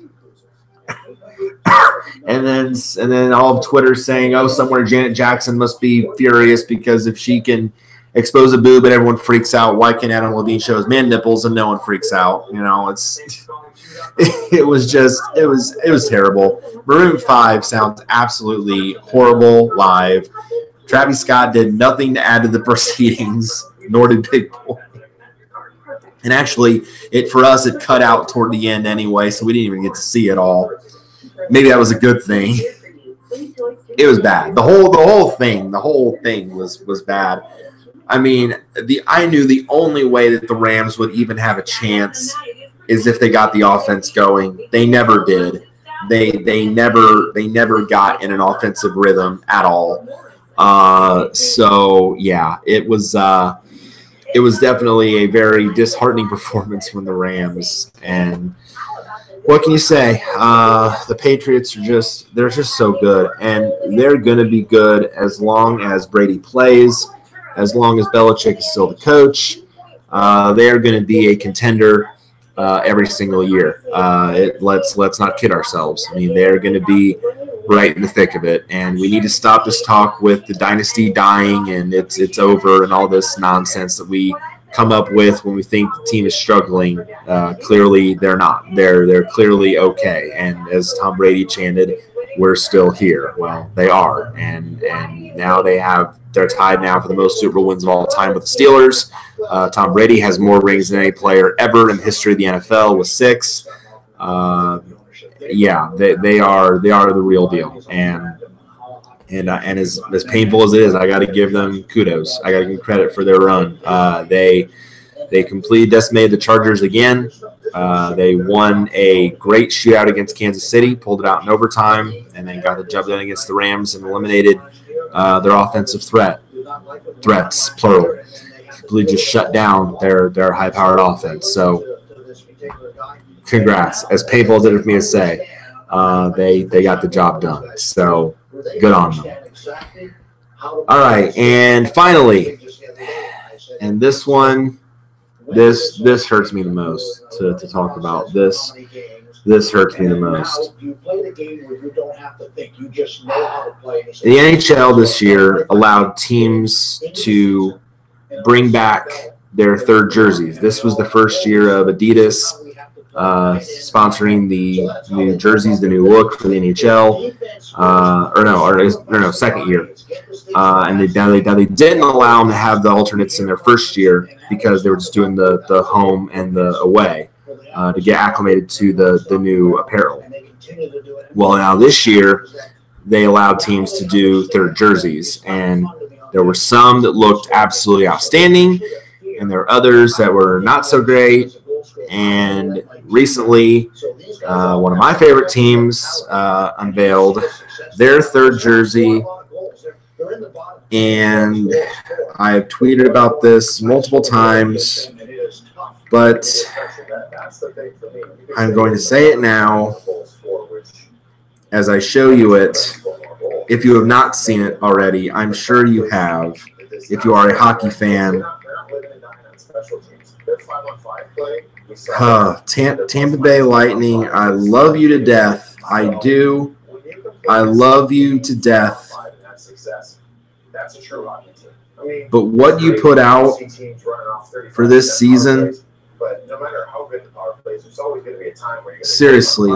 And then all of Twitter saying, oh, somewhere Janet Jackson must be furious because if she can expose a boob and everyone freaks out, why can't Adam Levine show his man nipples and no one freaks out? You know, it was terrible. Maroon 5 sounds absolutely horrible live. Travis Scott did nothing to add to the proceedings, nor did Big Boy. And actually, for us, it cut out toward the end anyway, so we didn't even get to see it all. Maybe that was a good thing. It was bad. The whole thing was bad. I mean, I knew the only way that the Rams would even have a chance is if they got the offense going. They never did. They never got in an offensive rhythm at all. So yeah, it was definitely a very disheartening performance from the Rams. And what can you say? The Patriots they're just so good, and they're going to be good as long as Brady plays, as long as Belichick is still the coach. They are going to be a contender every single year. Let's not kid ourselves. I mean, they're going to be right in the thick of it. And we need to stop this talk with the dynasty dying and it's over and all this nonsense that we come up with when we think the team is struggling. Clearly, they're not. They're clearly okay. And as Tom Brady chanted, we're still here. Well, they are. And now they're tied now for the most Super Bowl wins of all time with the Steelers. Tom Brady has more rings than any player ever in the history of the NFL with 6. Yeah, they are the real deal. And as painful as it is, I got to give them kudos. I got to give them credit for their run. They completely decimated the Chargers again. They won a great shootout against Kansas City, pulled it out in overtime, and then got the job done against the Rams and eliminated their offensive threats, plural. Completely just shut down their high-powered offense. So congrats. As painful as it is for me to say, they got the job done. So good on them. All right, and finally, and this one, this hurts me the most to talk about. This hurts me the most. The NHL this year allowed teams to bring back their third jerseys. This was the first year of Adidas sponsoring the new jerseys, the new look for the NHL. Second year. And they didn't allow them to have the alternates in their first year because they were just doing the home and the away to get acclimated to the new apparel. Well, now this year, they allowed teams to do third jerseys, and there were some that looked absolutely outstanding, and there were others that were not so great. And recently, one of my favorite teams unveiled their third jersey, and I've tweeted about this multiple times, but I'm going to say it now as I show you it. If you have not seen it already, I'm sure you have. If you are a hockey fan, Tampa Bay Lightning, I love you to death. I do. I love you to death. But what you put out for this season, seriously,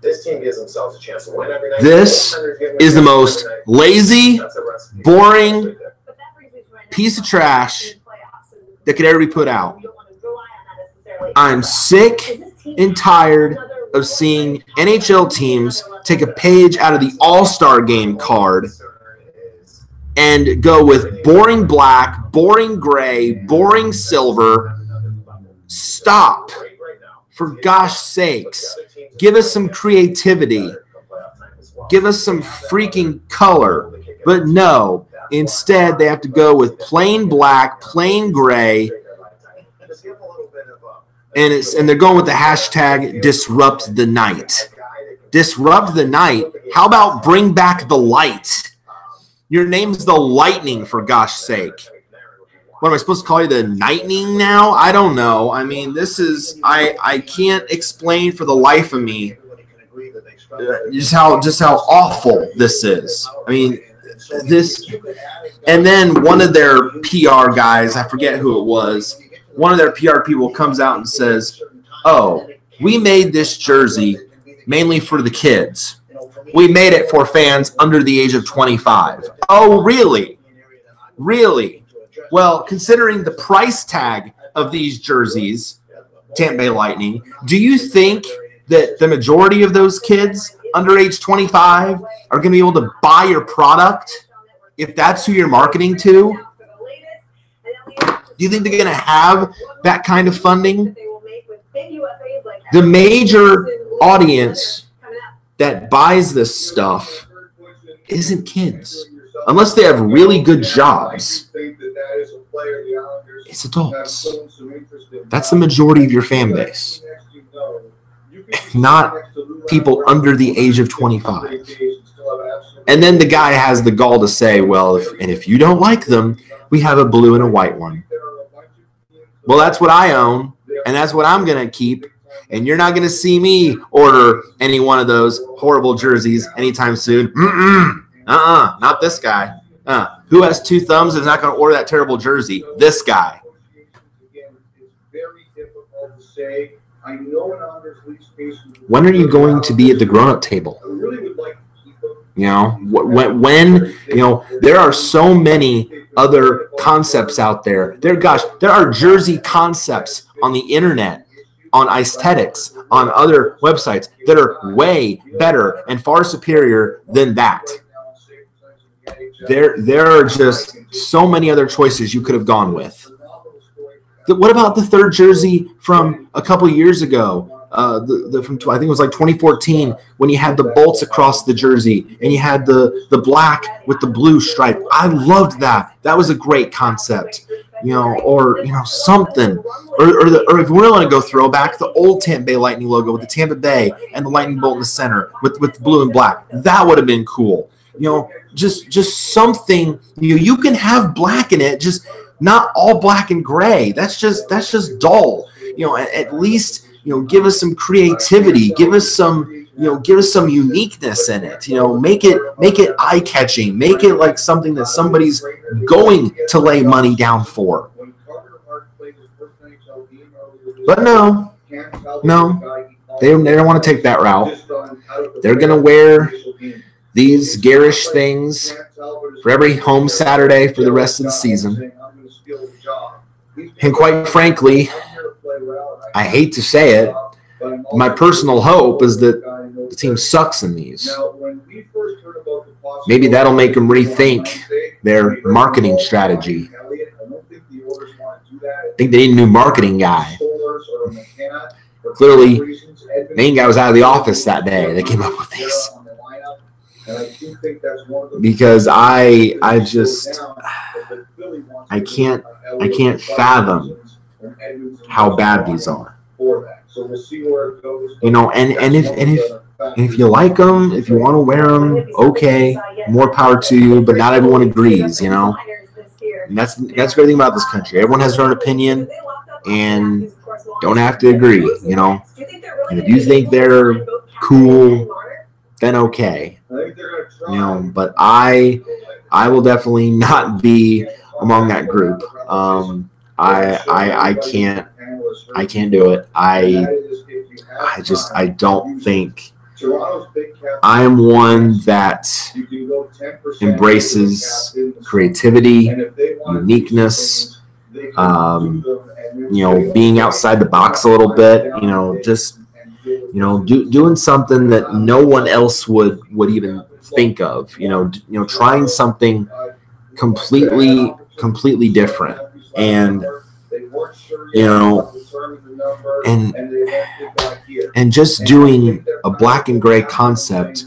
this team gives themselves a chance to win every night. This is the most lazy, boring piece of trash that could ever be put out. I'm sick and tired of seeing NHL teams take a page out of the All-Star Game card and go with boring black, boring gray, boring silver. Stop. For gosh sakes. Give us some creativity. Give us some freaking color. But no, instead they have to go with plain black, plain gray, and they're going with the hashtag disrupt the night. Disrupt the night? How about bring back the light? Your name's the Lightning, for gosh sake. What am I supposed to call you, the Nightning now? I don't know. I mean, this is I can't explain for the life of me just how awful this is. I mean, this, and then one of their PR guys, I forget who it was, one of their PR people comes out and says, "Oh, we made this jersey mainly for the kids. We made it for fans under the age of 25. Oh, really? Really? Well, considering the price tag of these jerseys, Tampa Bay Lightning, do you think that the majority of those kids under age 25 are going to be able to buy your product if that's who you're marketing to? Do you think they're going to have that kind of funding? The major audience that buys this stuff isn't kids. Unless they have really good jobs, it's adults. That's the majority of your fan base. Not people under the age of 25. And then the guy has the gall to say, well, if you don't like them, we have a blue and a white one. Well, that's what I own, and that's what I'm going to keep And you're not going to see me order any one of those horrible jerseys anytime soon. Not this guy. Who has two thumbs and is not going to order that terrible jersey? This guy. When are you going to be at the grown-up table? You know, when you know, there are so many other concepts out there. There are jersey concepts on the internet, on aesthetics, on other websites that are way better and far superior than that. There are just so many other choices you could have gone with. What about the third jersey from a couple years ago? From I think it was like 2014, when you had the bolts across the jersey and you had the black with the blue stripe. I loved that. That was a great concept. You know, or you know, something, or if we're going to go throwback, the old Tampa Bay Lightning logo with the Tampa Bay and the lightning bolt in the center with blue and black. That would have been cool. You know, just something. You can have black in it, just not all black and gray. That's just dull. You know, at least, you know, give us some creativity, give us some uniqueness in it. You know, make it eye-catching, make it like something that somebody's going to lay money down for. But no, they don't want to take that route. They're gonna wear these garish things for every home Saturday for the rest of the season. And quite frankly, I hate to say it, my personal hope is that the team sucks in these. Maybe that'll make them rethink their marketing strategy. I think they need a new marketing guy. Clearly, the main guy was out of the office that day. They came up with these. Because I can't fathom how bad these are. You know, and if you like them, if you want to wear them, okay, more power to you. But not everyone agrees, you know. And that's the great thing about this country. Everyone has their own opinion, and don't have to agree, you know. And if you think they're cool, then okay, you know. But I will definitely not be among that group. I can't do it. I don't think I am one that embraces creativity, uniqueness, you know, being outside the box a little bit, you know, just, you know, doing something that no one else would even think of, you know, trying something completely different. And you know, and just doing a black and gray concept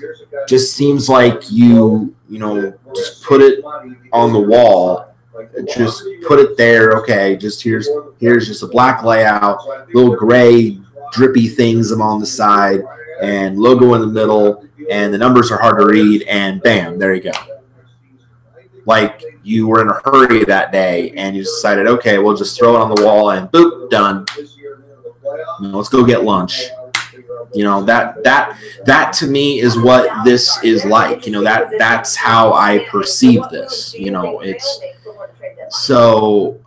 just seems like you know, just put it on the wall, just put it there. Okay, just here's just a black layout, little gray drippy things along the side, and logo in the middle, and the numbers are hard to read, and bam, there you go. Like you were in a hurry that day and you decided, okay, we'll just throw it on the wall and boop, done. You know, let's go get lunch. You know, that to me is what this is like. You know, that's how I perceive this. You know, it's so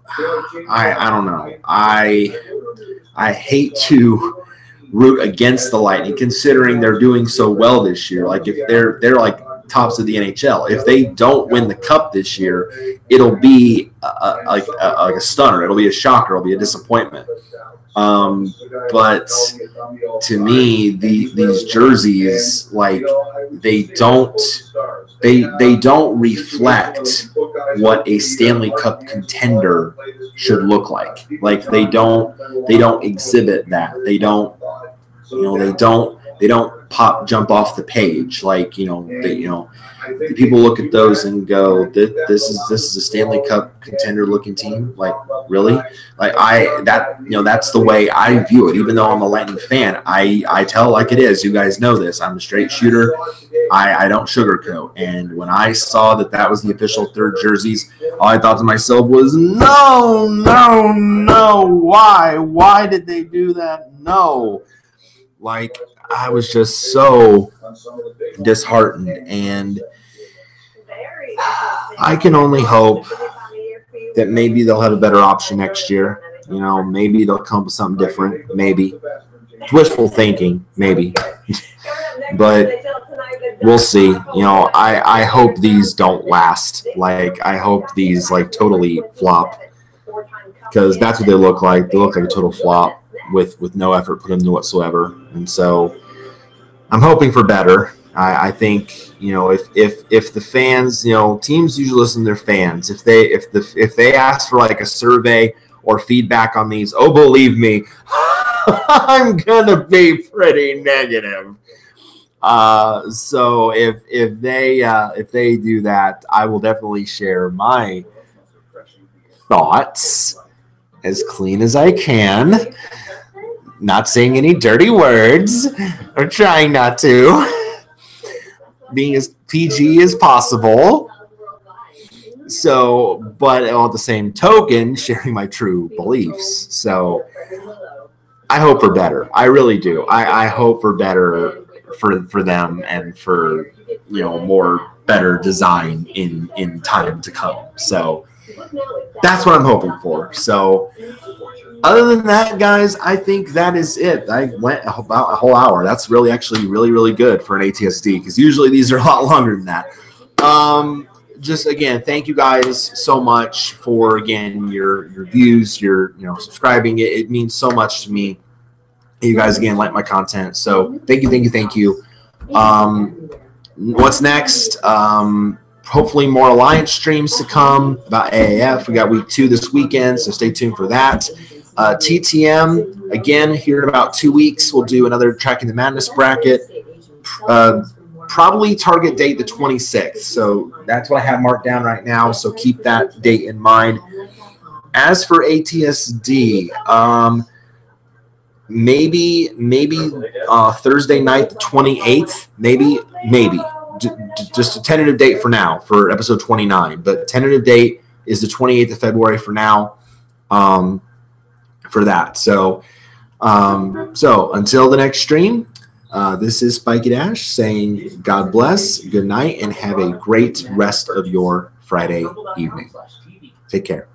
I don't know. I hate to root against the Lightning considering they're doing so well this year. Like if they're like tops of the NHL. If they don't win the cup this year, it'll be like a stunner. It'll be a shocker. It'll be a disappointment. But to me, these jerseys, like they don't reflect what a Stanley Cup contender should look like. Like they don't exhibit that. They don't jump off the page. Like, you know, people look at those and go, this is a Stanley Cup contender looking team. Like, really? Like that's the way I view it. Even though I'm a Lightning fan, I tell like it is. You guys know this. I'm a straight shooter, I don't sugarcoat. And when I saw that that was the official third jerseys, all I thought to myself was, no, no, no. Why? Why did they do that? No. Like, I was just so disheartened. And I can only hope that maybe they'll have a better option next year. You know, maybe they'll come up with something different. Maybe. It's wishful thinking, maybe. But we'll see. You know, I hope these don't last. Like, I hope these, like, totally flop. Because that's what they look like. They look like a total flop with no effort put into whatsoever. And so I'm hoping for better. I think, you know, if the fans, you know, teams usually listen to their fans. If they ask for like a survey or feedback on these, oh, believe me, I'm gonna be pretty negative. So if they do that, I will definitely share my thoughts as clean as I can, not saying any dirty words or trying not to. Being as PG as possible. So, but at the same token, sharing my true beliefs. So, I hope for better. I really do. I hope for better for them and for, you know, more better design in time to come. So, that's what I'm hoping for. So, other than that, guys, I think that is it. I went about a whole hour. That's really actually really good for an ATSD, because usually these are a lot longer than that. Just again, thank you guys so much for, again, your views, your subscribing. It means so much to me. You guys again like my content, so thank you. What's next? Hopefully more Alliance streams to come about AAF. We got week 2 this weekend, so stay tuned for that. TTM, again, here in about 2 weeks, we'll do another Tracking the Madness bracket. Probably target date the 26th. So that's what I have marked down right now, so keep that date in mind. As for ATSD, maybe Thursday night the 28th, maybe. Just a tentative date for now for episode 29, but tentative date is the 28th of February for now. For that. So until the next stream, this is Spiky Dash saying God bless, good night, and have a great rest of your Friday evening. Take care.